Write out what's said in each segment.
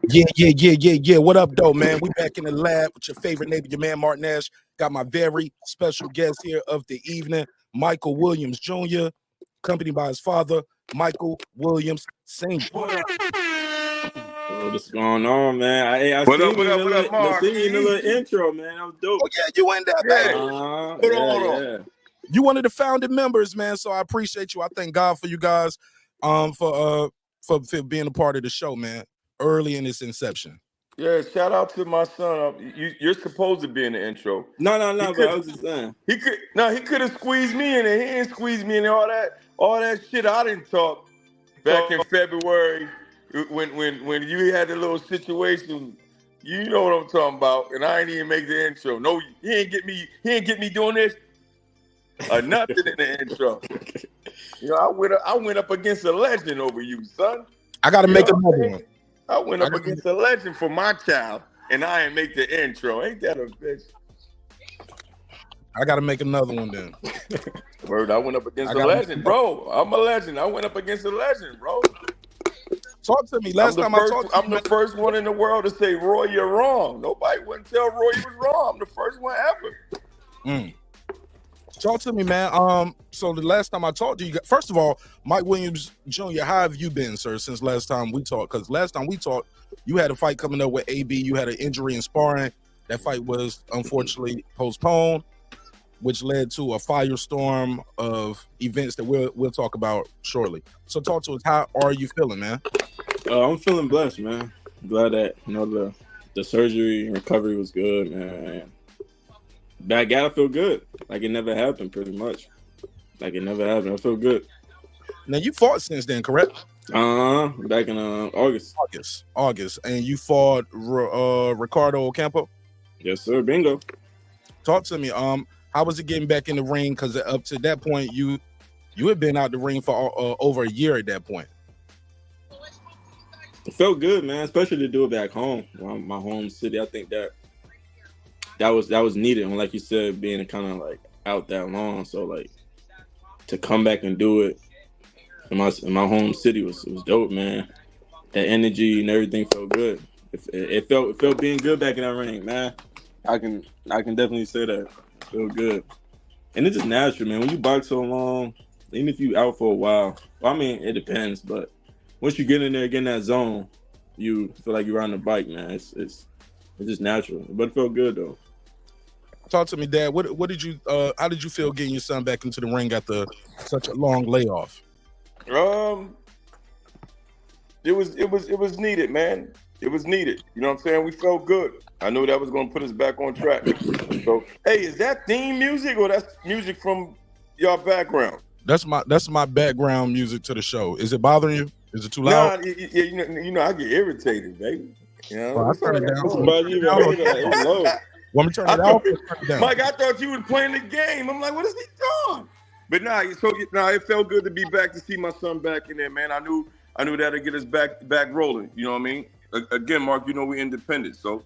Yeah. What up, though, man? We back in the lab with your favorite neighbor, your man Martin Nash. Got my very special guest here of the evening, Michael Williams Jr., accompanied by his father, Michael Williams Sr. What's going on, man? I What seen up, you in the Mark? little intro, man. That was dope. Oh, yeah, you in there, baby. Hold on. You one of the founding members, man, so I appreciate you. I thank God for you guys for being a part of the show, man, early in its inception. Yeah, shout out to my son. You're supposed to be in the intro. No, but I was just saying. He could have squeezed me in there. He didn't squeeze me in there. All that shit I didn't talk back in February when you had the little situation. You know what I'm talking about. And I ain't even make the intro. No, he ain't get me doing this. Nothing in the intro. You know, I went up against a legend over you, son. I gotta make another one. I went up against a legend for my child, and I ain't make the intro. Ain't that a bitch? I gotta make another one then. Word, I went up against a legend, bro. I'm a legend. I went up against a legend, bro. Talk to me. I'm the first one in the world to say, Roy, you're wrong. Nobody wouldn't tell Roy he was wrong. I'm the first one ever. Talk to me, man. So the last time I talked to you, first of all, Mike Williams Jr., how have you been, sir, since last time we talked? Because last time we talked, you had a fight coming up with AB. You had an injury in sparring. That fight was unfortunately postponed, which led to a firestorm of events that we'll talk about shortly. So talk to us. How are you feeling, man? I'm feeling blessed, man. Glad that the surgery and recovery was good, man. I gotta feel good. Like it never happened, pretty much. Like it never happened. I feel good. Now you fought since then, correct? Back in August. August, and you fought Ricardo Ocampo. Yes, sir. Bingo. Talk to me. How was it getting back in the ring? Because up to that point, you had been out the ring for over a year at that point. It felt good, man. Especially to do it back home, my home city. I think that was needed. And like you said, being kind of like out that long, so like to come back and do it in my home city was dope, man. That energy and everything felt good. It felt being good back in that ring, man. I can definitely say that. It felt good, and it's just natural, man. When you box so long, even if you out for a while, well, I mean, it depends, but once you get in there, get in that zone, you feel like you're riding a bike, man. It's just natural, but it felt good though. Talk to me, Dad. What did you? How did you feel getting your son back into the ring after such a long layoff? It was needed, man. It was needed. You know what I'm saying? We felt good. I knew that was going to put us back on track. So, hey, is that theme music or that's music from your background? That's my background music to the show. Is it bothering you? Is it too loud? Nah, you know, I get irritated, baby. You know, I'll turn it down. Want me to turn it off? Mike, I thought you was playing the game. I'm like, what is he doing? But it felt good to be back, to see my son back in there, man. I knew that'd get us back rolling. You know what I mean? Again, Mark, you know we're independent, so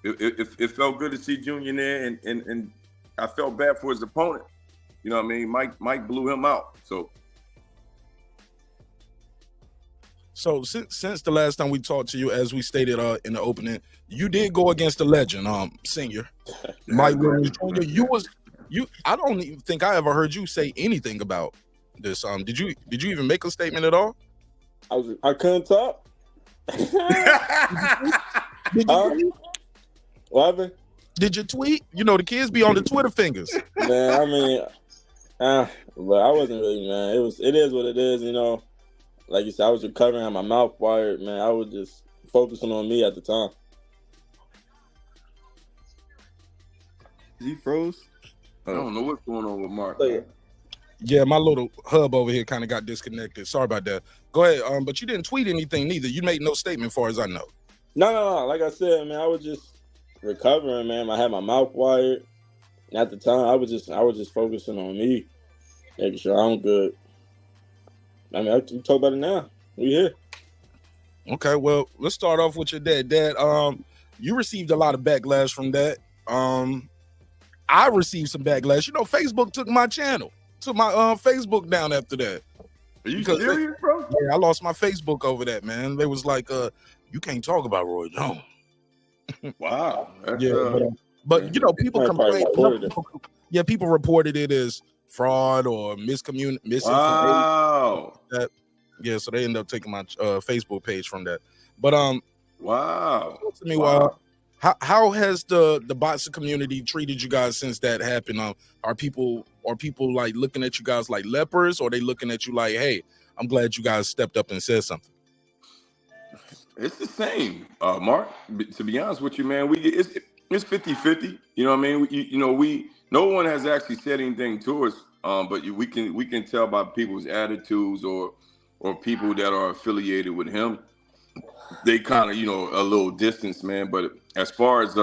it felt good to see Junior there, and I felt bad for his opponent. You know what I mean? Mike blew him out. So since the last time we talked to you, as we stated in the opening, you did go against the legend, senior Mike Williams Jr. I don't even think I ever heard you say anything about this. Did you even make a statement at all? I couldn't talk. Did you what happened? Did you tweet? You know the kids be on the Twitter fingers. Man, I mean, but I wasn't really, man. It is what it is, you know. Like you said, I was recovering, had my mouth wired, man. I was just focusing on me at the time. Is he froze? I don't know what's going on with Mark. Yeah, my little hub over here kind of got disconnected. Sorry about that. Go ahead. But you didn't tweet anything neither. You made no statement, far as I know. No. Like I said, man, I was just recovering, man. I had my mouth wired. And at the time, I was just focusing on me, making sure I'm good. I mean, we talk about it now. We here. Okay, well, let's start off with your dad. Dad, you received a lot of backlash from that. I received some backlash. You know, Facebook took my channel, took my Facebook down after that. Are you serious, bro? Yeah, I lost my Facebook over that, man. They was like, you can't talk about Roy Jones. Wow. That's, Yeah, but you know, people complain. People reported it as fraud or misinformation. Wow. That, yeah, so they end up taking my Facebook page from that. But wow. To me, how has the boxing community treated you guys since that happened? Are people like looking at you guys like lepers, or are they looking at you like, hey, I'm glad you guys stepped up and said something? It's the same, Mark. To be honest with you, man, it's 50-50. You know what I mean? No one has actually said anything to us, but we can tell by people's attitudes or people that are affiliated with him. They kind of, a little distance, man. But as far as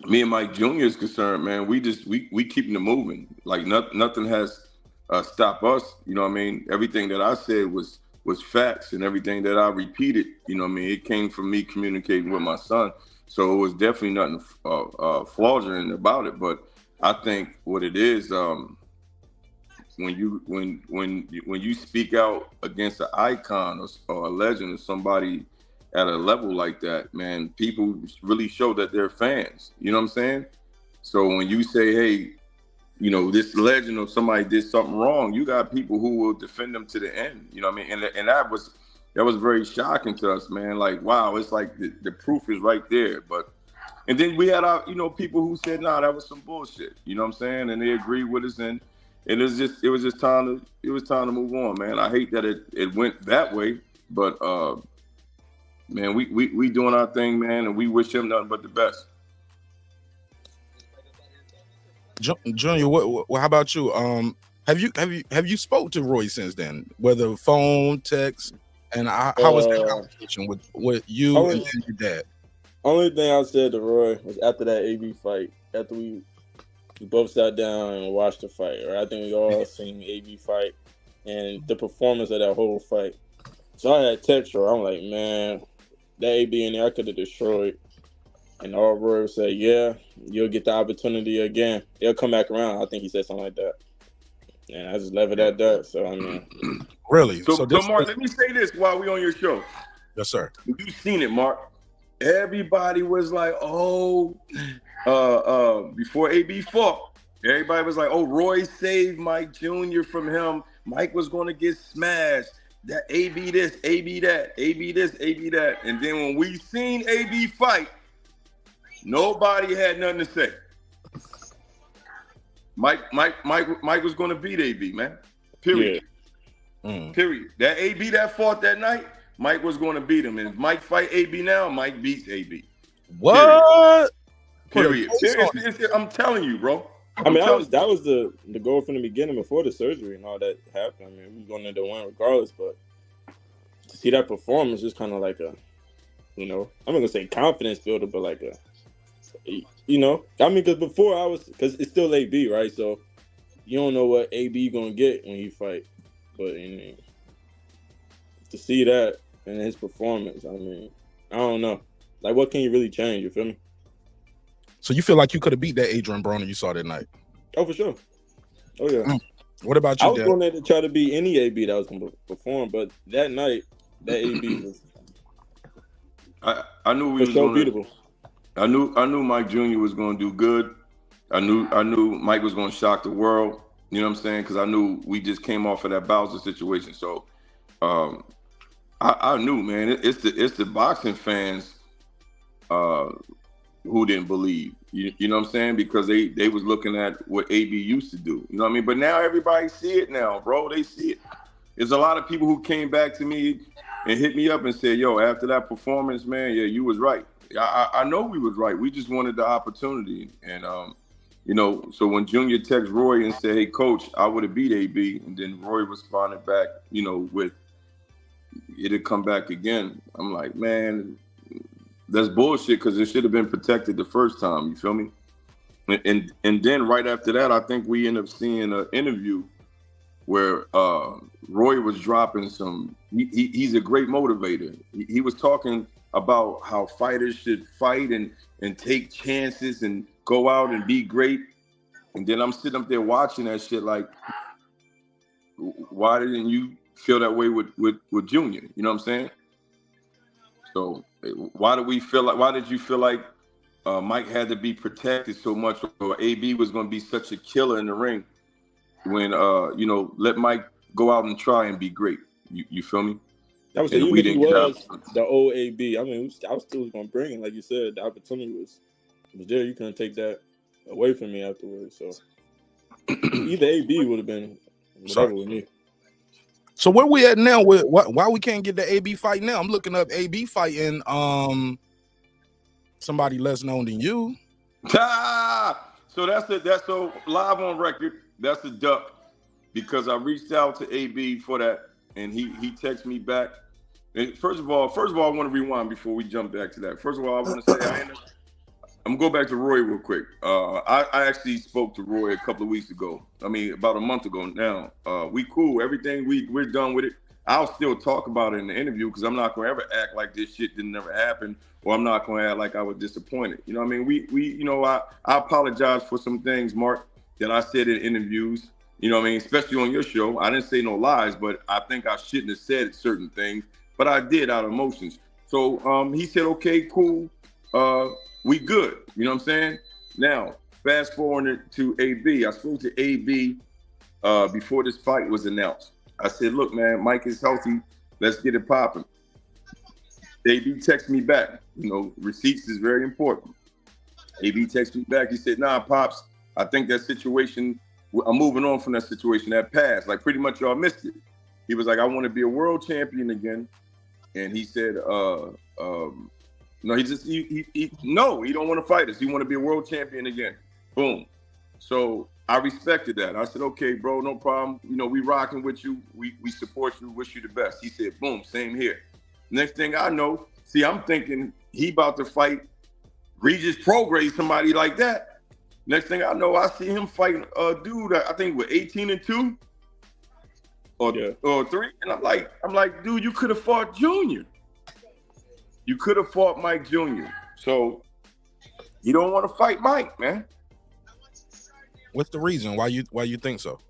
me and Mike Jr. is concerned, man, we keeping it moving. Like nothing has stopped us. You know what I mean? Everything that I said was facts, and everything that I repeated, you know what I mean, it came from me communicating with my son. So it was definitely nothing fraudulent about it. But I think what it is, when you speak out against an icon or a legend or somebody at a level like that, man, people really show that they're fans. You know what I'm saying? So when you say, hey, this legend or somebody did something wrong, you got people who will defend them to the end. You know what I mean? And that was very shocking to us, man. Like, wow, it's like the proof is right there. And then we had our, people who said, nah, that was some bullshit. You know what I'm saying? And they agreed with us, and it was just time to move on, man. I hate that it went that way, but man, we doing our thing, man, and we wish him nothing but the best. Junior, what? How about you? Have you spoke to Roy since then? Whether phone, text, and how was that conversation with you and your dad? Only thing I said to Roy was after that AB fight, after we both sat down and watched the fight, or I think we all seen the AB fight and the performance of that whole fight. So I had text her. I'm like, man, that AB in there I could have destroyed. And all Roy said, yeah, you'll get the opportunity again. It'll come back around. I think he said something like that. And I just left it at that. So, I mean. Really? So Mark, let me say this while we on your show. Yes, sir. You've seen it, Mark. Everybody was like, before AB fought, everybody was like, oh, Roy saved Mike Jr. from him. Mike was going to get smashed. That AB this, AB that, AB this, AB that. And then when we seen AB fight, nobody had nothing to say. Mike was going to beat AB, man. Period. Yeah. Period. That AB that fought that night, Mike was going to beat him. And if Mike fight AB now, Mike beats AB. What? Period. I'm telling you, bro. I mean, that was the goal from the beginning before the surgery and all that happened. I mean, we were going to win regardless, but to see that performance is kind of like a, I'm not going to say confidence builder, but like a, I mean, because before because it's still AB, right? So you don't know what AB going to get when he fight. But to see that and his performance, I mean, I don't know. Like, what can you really change? You feel me? So you feel like you could have beat that Adrien Broner you saw that night? Oh, for sure. Oh, yeah. What about you, I was going there to try to beat any AB that was going to perform, but that night, that AB was I knew we was so beatable. I knew Mike Jr. was going to do good. I knew Mike was going to shock the world. You know what I'm saying? Because I knew we just came off of that Bowser situation. So I knew, man. It's the boxing fans who didn't believe. You know what I'm saying? Because they was looking at what AB used to do. You know what I mean? But now everybody see it now, bro. They see it. There's a lot of people who came back to me and hit me up and said, yo, after that performance, man, yeah, you was right. I know we was right. We just wanted the opportunity. And, so when Junior texted Roy and said, hey, coach, I would have beat AB. And then Roy responded back, with it'll come back again. I'm like, man, that's bullshit because it should have been protected the first time. You feel me? And then right after that, I think we end up seeing an interview where Roy was dropping some. He's a great motivator. He was talking about how fighters should fight and take chances and go out and be great. And then I'm sitting up there watching that shit like, why didn't you feel that way with Junior? You know what I'm saying? So why did you feel like Mike had to be protected so much, or AB was going to be such a killer in the ring when let Mike go out and try and be great? You feel me? I would say even if he was the old AB, I mean, I was still going to bring him. Like you said, the opportunity was there. You couldn't take that away from me afterwards. So either AB would have been whatever with me. So where we at now? Why we can't get the AB fight now? I'm looking up AB fighting somebody less known than you. So that's so live on record. That's a duck because I reached out to AB for that, and he texted me back. And first of all, I want to rewind before we jump back to that. First of all, I want to say I'm gonna go back to Roy real quick. I actually spoke to Roy a couple of weeks ago. I mean, about a month ago now. We cool. Everything we're done with it. I'll still talk about it in the interview because I'm not gonna ever act like this shit didn't never happen, or I'm not gonna act like I was disappointed. You know what I mean? We I apologize for some things, Mark, that I said in interviews. You know what I mean? Especially on your show. I didn't say no lies, but I think I shouldn't have said certain things, but I did out of emotions. So he said, okay, cool. We good. You know what I'm saying? Now, fast forward to AB. I spoke to AB before this fight was announced. I said, look, man, Mike is healthy. Let's get it popping. AB texted me back. You know, receipts is very important. AB texted me back. He said, nah, Pops, I think that situation, I'm moving on from that situation, that passed. Like, pretty much y'all missed it. He was like, I want to be a world champion again. And he said, no, he don't want to fight us. He want to be a world champion again. Boom. So I respected that. I said, okay, bro, no problem. You know, we rocking with you. We support you. Wish you the best. He said, boom, same here. Next thing I know, I'm thinking he about to fight Regis Prograis, somebody like that. Next thing I know, I see him fighting a dude, I think with 18-2 or 3. And I'm like, dude, you could have fought Junior. You could have fought Mike Jr. So you don't want to fight Mike, man. What's the reason why you think so?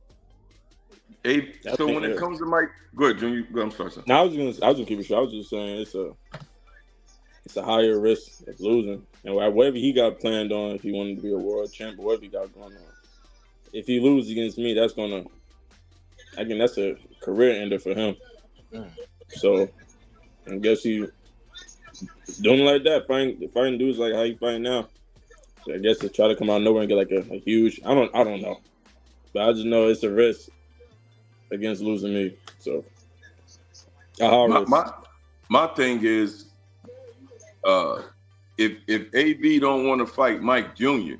So when it comes to Mike, good, Junior. Go, I'm sorry, sir. No, I was gonna keep it short. I was just saying it's a higher risk of losing, and whatever he got planned on, if he wanted to be a world champ, or whatever he got going on, if he loses against me, that's a career ender for him. So I guess he doing like that, fighting dudes like how he fighting now. So I guess to try to come out of nowhere and get like a huge, I don't know, but I just know it's a risk against losing me. So my thing is, if AB don't want to fight Mike Jr.,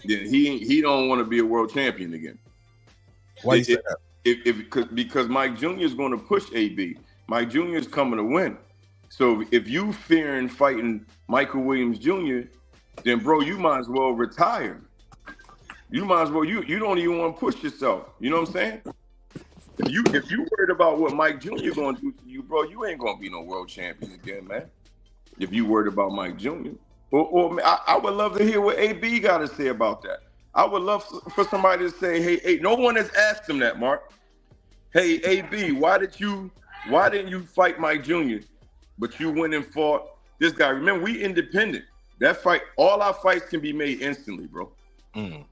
then he don't want to be a world champion again. Why you say that? Because Mike Jr. is going to push AB. Mike Jr. is coming to win. So if you fearing fighting Michael Williams Jr., then bro, you might as well retire. You might as well, you don't even want to push yourself. You know what I'm saying? If you worried about what Mike Jr. going to do to you, bro, you ain't going to be no world champion again, man. If you worried about Mike Jr. I would love to hear what AB got to say about that. I would love for somebody to say, hey, no one has asked him that, Mark. Hey, AB, why didn't you fight Mike Jr., but you went and fought this guy? Remember, we independent. That fight, all our fights can be made instantly, bro. You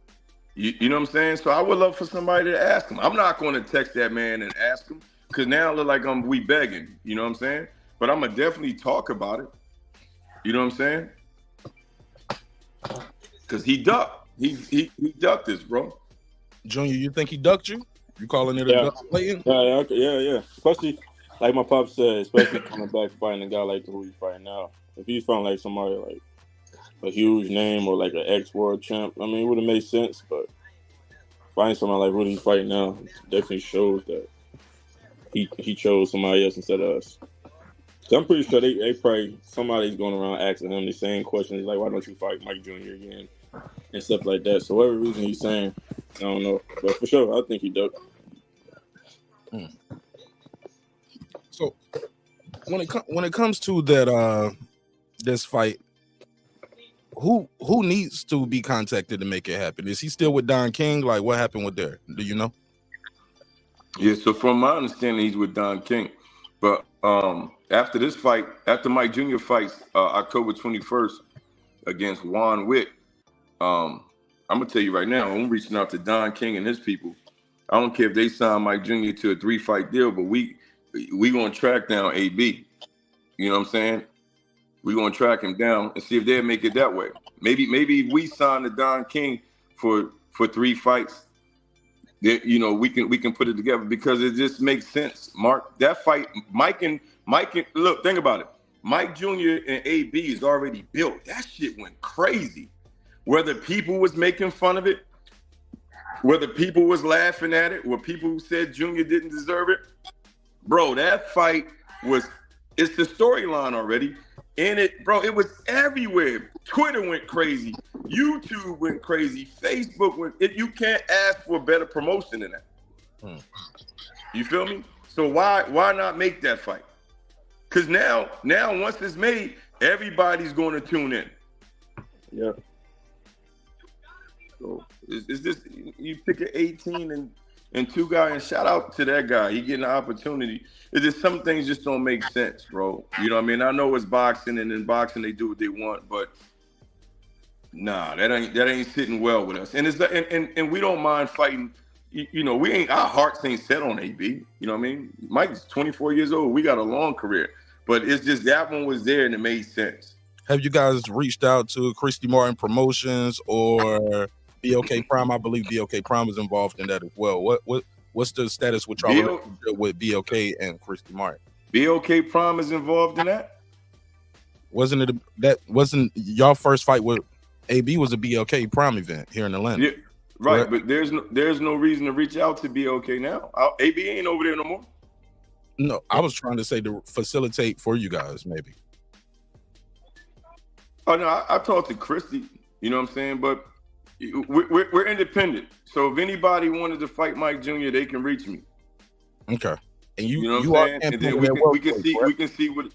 know what I'm saying? So I would love for somebody to ask him. I'm not going to text that man and ask him because now it look like we begging. You know what I'm saying? But I'm going to definitely talk about it. You know what I'm saying? Because he ducked. He ducked this, bro. Junior, you think he ducked you? You calling it a duck playing? Yeah. Especially, like my pop said, especially coming back fighting a guy like who he's fighting now. If he's fighting like somebody like a huge name or like an ex-world champ, I mean, it would have made sense, but fighting somebody like Rudy fighting now definitely shows that he chose somebody else instead of us. So I'm pretty sure they probably, somebody's going around asking him the same questions, like, why don't you fight Mike Jr. again? And stuff like that. So whatever reason he's saying, I don't know. But for sure, I think he ducked. So when it comes to that this fight, who needs to be contacted to make it happen? Is he still with Don King? Like, what happened with there? Do you know? Yeah, so from my understanding, he's with Don King. But after this fight, after Mike Jr. fights October 21st against Juan Wick, I'm gonna tell you right now, I'm reaching out to Don King and his people. I don't care if they sign Mike Jr. to a 3-fight deal, but we gonna track down AB. You know what I'm saying? We gonna track him down and see if they'll make it that way. Maybe if we sign to Don King for 3 fights, that we can put it together because it just makes sense. Mark, that fight, Mike and look, think about it. Mike Jr. and AB is already built. That shit went crazy. Whether people was making fun of it, whether people was laughing at it, or people who said Jr. didn't deserve it, bro, that fight it's the storyline already. And it was everywhere. Twitter went crazy. YouTube went crazy. Facebook went. You can't ask for a better promotion than that. You feel me? So why not make that fight? Because now once it's made, everybody's going to tune in. Yeah. So it's just you pick an 18 and 2 guy, and shout out to that guy. He getting an opportunity. It's just some things just don't make sense, bro. You know what I mean? I know it's boxing, and in boxing they do what they want, but nah, that ain't sitting well with us. And it's and we don't mind fighting. Our hearts ain't set on AB. You know what I mean? Mike's 24 years old. We got a long career, but it's just that one was there and it made sense. Have you guys reached out to Christy Martin Promotions or BOK Prime? I believe BOK Prime is involved in that as well. What's the status with y'all with BOK and Christy Martin? BOK Prime is involved in that? Wasn't y'all first fight with AB was a BOK Prime event here in Atlanta? Yeah, right. Correct? But there's no reason to reach out to BOK now. AB ain't over there no more. No, I was trying to say to facilitate for you guys, maybe. Oh no, I talked to Christy. You know what I'm saying? But we're independent. So if anybody wanted to fight Mike Jr., they can reach me. Okay. And you know what you I'm saying? And then we can see what. You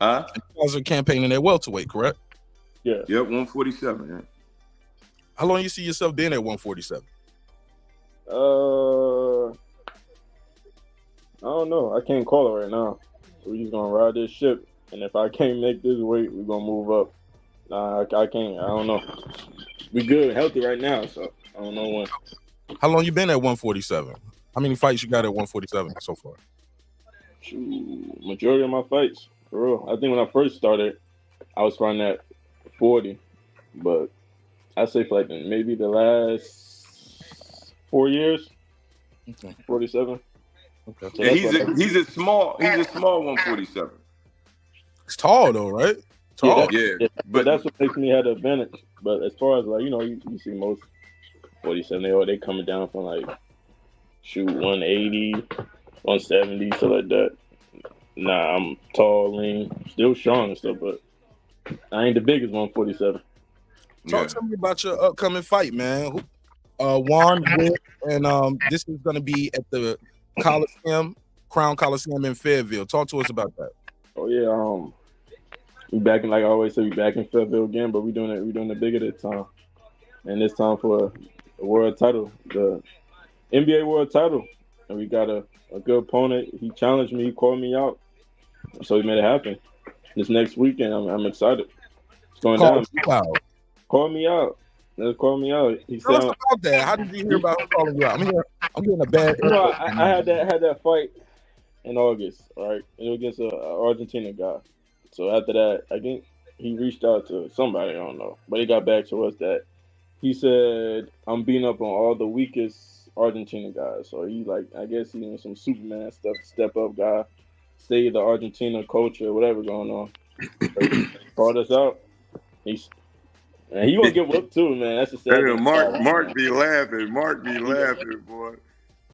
guys are campaigning at welterweight, correct? Yeah. Yep, 147. Yeah. How long you see yourself being at 147? I don't know. I can't call it right now. So we're just gonna ride this ship, and if I can't make this weight, we're gonna move up. Nah, I can't. I don't know. We good, healthy right now, so I don't know when. How long you been at 147? How many fights you got at 147 so far? Shoot, majority of my fights, for real. I think when I first started, I was fighting at 40, but I say for like maybe the last 4 years, 47. Okay. So yeah, he's a small 147. It's tall though, right? Tall. Yeah. But that's what makes me have the advantage. But as far as like, you see most 47, they coming down from like 180, 170, stuff like that. Nah, I'm tall, lean, still strong and stuff, but I ain't the biggest 147. Talk to me about your upcoming fight, man. Juan Wick, and this is going to be at the Crown Coliseum in Fayetteville. Talk to us about that. Oh yeah, we back in, like I always say, we back in Fayetteville again, but we're doing it bigger this time, and this time for a world title, the NBA world title, and we got a good opponent. He challenged me, he called me out, so he made it happen. This next weekend, I'm excited. It's going down. Call me out. Let's call me out. He said, about that. How did you hear about him calling you out? I'm getting a bad. I had that fight in August. All right, it was against an Argentina guy. So after that, I think he reached out to somebody. I don't know, but he got back to us that he said I'm beating up on all the weakest Argentina guys. So he I guess he some Superman stuff, step up guy, save the Argentina culture, whatever going on. Called us out. And he gonna get whooped too, man. That's the sad thing. Mark be laughing. Mark be laughing, boy.